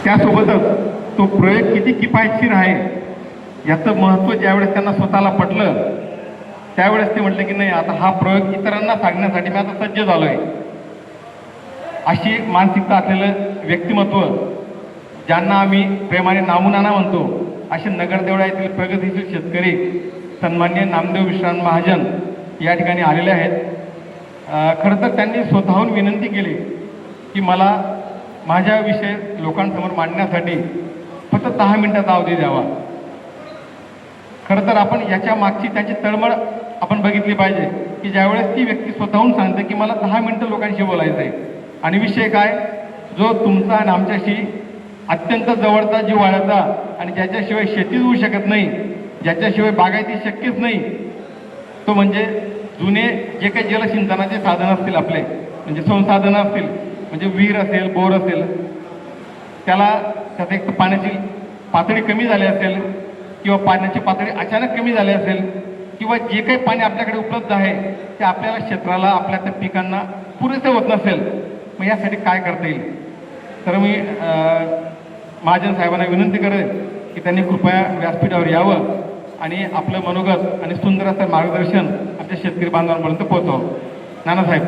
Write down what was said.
त्यासोबतच तो प्रयोग किती किफायतशीर आहे याचं महत्त्व ज्यावेळेस त्यांना स्वतःला पटलं त्यावेळेस ते म्हटले की नाही, आता हा प्रयोग इतरांना सांगण्यासाठी मी आता सज्ज झालो आहे. अशी मानसिकता असलेलं व्यक्तिमत्व ज्यांना आम्ही प्रेमाने नामुनाना म्हणतो, असे नगरदेवळा येथील प्रगतीशील शेतकरी सन्माननीय नामदेव विश्राम महाजन या ठिकाणी आलेले आहेत. खरं तर त्यांनी स्वतःहून विनंती केली की मला माझ्या विषय लोकांसमोर मांडण्यासाठी फक्त 10 मिनिटाचा अवधी द्यावा. खरं तर आपण याच्या मागची त्याची तळमळ आपण बघितली पाहिजे की ज्यावेळेस ती व्यक्ती स्वतःहून सांगते की मला 10 मिनिटं लोकांशी बोलायचं आहे, आणि विषय काय, जो तुमचा आणि आमच्याशी अत्यंत जवळचा जिव्हाळ्याचा आणि ज्याच्याशिवाय शेतीच होऊ शकत नाही, ज्याच्याशिवाय बागायती शक्यच नाही, तो म्हणजे जुने जे काही जलसिंचनाचे साधन असतील आपले, म्हणजे संसाधनं असतील, म्हणजे विहीर असेल, बोर असेल, त्याला त्यात एक पाण्याची पातळी कमी झाली असेल किंवा पाण्याची पातळी अचानक कमी झाली असेल किंवा जे काही पाणी आपल्याकडे उपलब्ध आहे ते आपल्याला क्षेत्राला, आपल्या त्या पिकांना पुरेसे होत नसेल, मग यासाठी काय करता येईल. तर मी महाजन साहेबांना विनंती करेन की त्यांनी कृपया व्यासपीठावर यावं आणि आपलं मनोगत आणि सुंदर असं मार्गदर्शन आमच्या शेतकरी बांधवांपर्यंत पोहोचवावं. नानासाहेब.